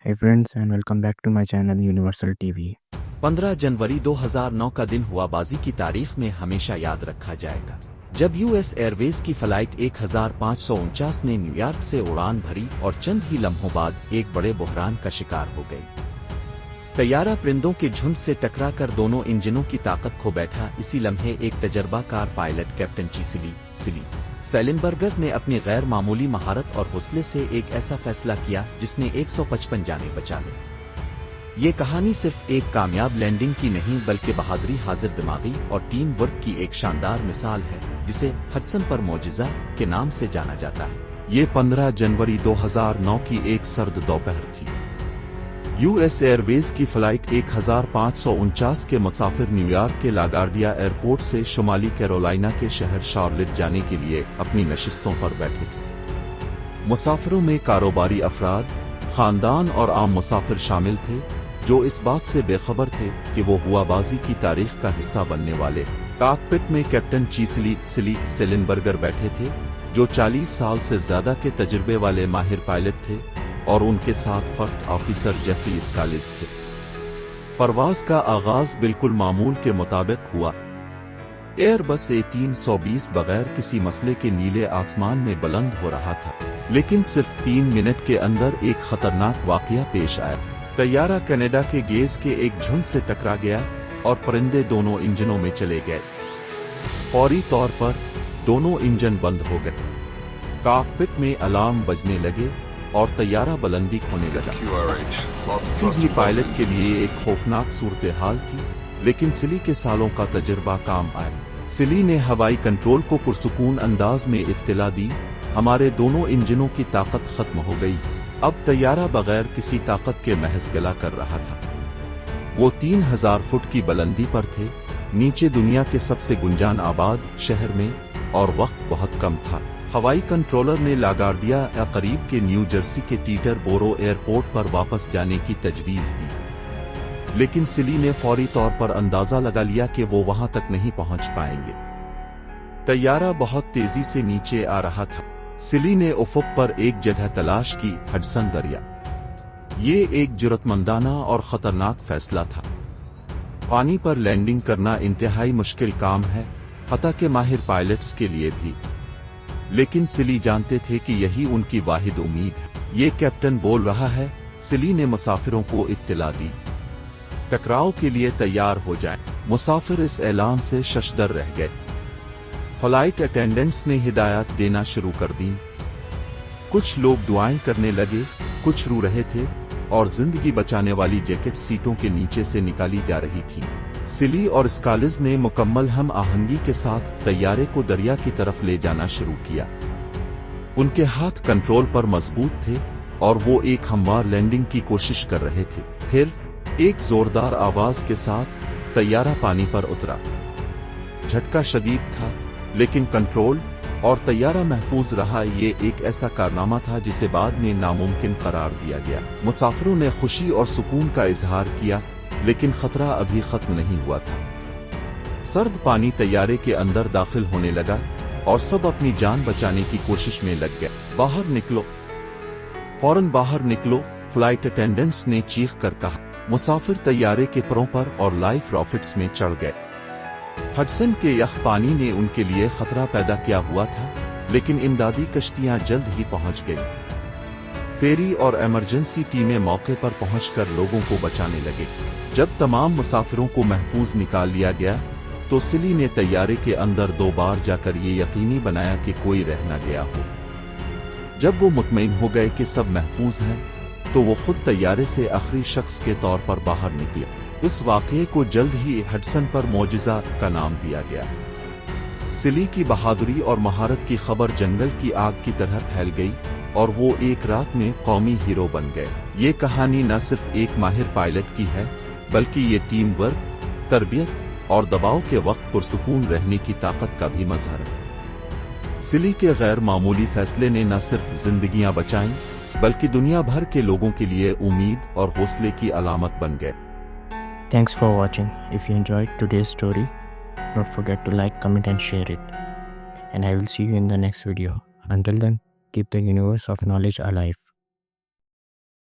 Hey friends and welcome back to my channel Universal TV. 15 जनवरी 2009 का दिन हुआबाजी की तारीख में हमेशा याद रखा जाएगा, जब यूएस एयरवेज की फ्लाइट 1549 ने न्यूयॉर्क से उड़ान भरी और चंद ही लम्हों बाद एक बड़े बहरान का शिकार हो गई। तैयारा परिंदों के झुंड से टकराकर दोनों इंजनों की ताकत खो बैठा। इसी लम्हे एक तजर्बाकार पायलट कैप्टन चिसिली सेलिनबर्गर ने अपनी गैर मामूली महारत और हौसले से एक ऐसा फैसला किया जिसने 155 जानें बचा ली। ये कहानी सिर्फ एक कामयाब लैंडिंग की नहीं बल्कि बहादुरी, हाजिर दिमागी और टीम वर्क की एक शानदार मिसाल है, जिसे हडसन पर मौजिज़ा के नाम से जाना जाता है। ये 15 जनवरी 2009 की एक सर्द दोपहर थी। यूएस एयरवेज की फ्लाइट 1549 के मुसाफिर न्यूयॉर्क के लागार्डिया एयरपोर्ट से शुमाली कैरोलिना के शहर शार्लेट जाने के लिए अपनी नशिस्तों पर बैठे थे। मुसाफिरों में कारोबारी अफराद, खानदान और आम मुसाफिर शामिल थे, जो इस बात से बेखबर थे कि वो हुआबाजी की तारीख का हिस्सा बनने वाले। कॉकपिट में कैप्टन चिसिली सेलिनबर्गर बैठे थे, जो 40 साल से ज्यादा के तजुर्बे वाले माहिर पायलट थे, और उनके साथ फर्स्ट ऑफिसर जेफरी स्कालिस थे। परवाज का आगाज बिल्कुल मामूल के मुताबिक हुआ। एयरबस A320 बगैर किसी मसले के नीले आसमान में बुलंद हो रहा था, लेकिन सिर्फ 3 मिनट के अंदर एक खतरनाक वाकया पेश आया। तैयारा कनाडा के गेज के एक झुंड से टकरा गया और परिंदे दोनों इंजनों में चले गए। फौरी तौर पर दोनों इंजन बंद हो गए। कॉकपिट में अलार्म बजने लगे और तैयारा बुलंदी खोने लगा। सीधी पायलट के लिए एक खौफनाक सूरत हाल थी, लेकिन सिली के सालों का तजुर्बा काम आया। सिली ने हवाई कंट्रोल को पुरसुकून अंदाज में इत्तला दी, हमारे दोनों इंजनों की ताकत खत्म हो गई। अब तैयारा बगैर किसी ताकत के महज गला कर रहा था। वो 3000 फुट की बुलंदी पर थे, नीचे दुनिया के सबसे गुंजान आबाद शहर में, और वक्त बहुत कम था। हवाई कंट्रोलर ने लागार्डिया या करीब के न्यू जर्सी के टीटर बोरो एयरपोर्ट पर वापस जाने की तजवीज दी, लेकिन सिली ने फौरी तौर पर अंदाजा लगा लिया कि वो वहां तक नहीं पहुंच पाएंगे। तैयारा बहुत तेजी से नीचे आ रहा था। सिली ने उफुक पर एक जगह तलाश की, हडसन दरिया। ये एक जुर्रतमंदाना और खतरनाक फैसला था। पानी पर लैंडिंग करना इंतहाई मुश्किल काम है, हता के माहिर पायलट्स के लिए भी, लेकिन सिली जानते थे कि यही उनकी वाहिद उम्मीद है। ये कैप्टन बोल रहा है, सिली ने मुसाफिरों को इत्तला दी। टकराव के लिए तैयार हो जाएं। मुसाफिर इस ऐलान से शशदर रह गए। फ्लाइट अटेंडेंट्स ने हिदायत देना शुरू कर दी। कुछ लोग दुआएं करने लगे, कुछ रो रहे थे, और जिंदगी बचाने वाली जैकेट सीटों के नीचे से निकाली जा रही थी। सिली और स्कालिस ने मुकम्मल हम आहंगी के साथ तैयारे को दरिया की तरफ ले जाना शुरू किया। उनके हाथ कंट्रोल पर मजबूत थे और वो एक हमवार लैंडिंग की कोशिश कर रहे थे। फिर एक जोरदार आवाज के साथ तैयारा पानी पर उतरा। झटका शदीद था, लेकिन कंट्रोल और तैयारा महफूज रहा। ये एक ऐसा कारनामा था जिसे बाद में नामुमकिन करार दिया गया। मुसाफिरों ने खुशी और सुकून का इजहार किया, लेकिन खतरा अभी खत्म नहीं हुआ था। सर्द पानी तैयारे के अंदर दाखिल होने लगा और सब अपनी जान बचाने की कोशिश में लग गए। बाहर निकलो, फौरन बाहर निकलो, फ्लाइट अटेंडेंट्स ने चीख कर कहा। मुसाफिर तैयारे के परों पर और लाइफ रॉकेट्स में चढ़ गए। हडसन के यख पानी ने उनके लिए खतरा पैदा किया हुआ था, लेकिन इमदादी कश्तियां जल्द ही पहुंच गईं। फेरी और इमरजेंसी टीमें मौके पर पहुंचकर लोगों को बचाने लगे। जब तमाम मुसाफिरों को महफूज निकाल लिया गया, तो सिली ने तैयारे के अंदर 2 बार जाकर ये यकीनी बनाया कि कोई रह न गया हो। जब वो मुतमईन हो गए कि सब महफूज हैं, तो वो खुद तैयारे से आखिरी शख्स के तौर पर बाहर निकले। इस वाक़ये को जल्द ही हडसन पर मौजिज़ा का नाम दिया गया। सिली की बहादुरी और महारत की खबर जंगल की आग की तरह फैल गई और वो एक रात में कौमी हीरो बन गए। ये कहानी न सिर्फ एक माहिर पायलट की है, बल्कि ये टीम वर्क, तरबियत और दबाव के वक्त पुरसुकून रहने की ताकत का भी मजहर है। सिली के गैर मामूली फैसले ने न सिर्फ जिंदगियां बचाईं, बल्कि दुनिया भर के लोगों के लिए उम्मीद और हौसले की अलामत बन गए। Thanks for watching. If you enjoyed today's story, don't forget to like, comment and share it. And I will see you in the next video. Until then, keep the universe of knowledge alive.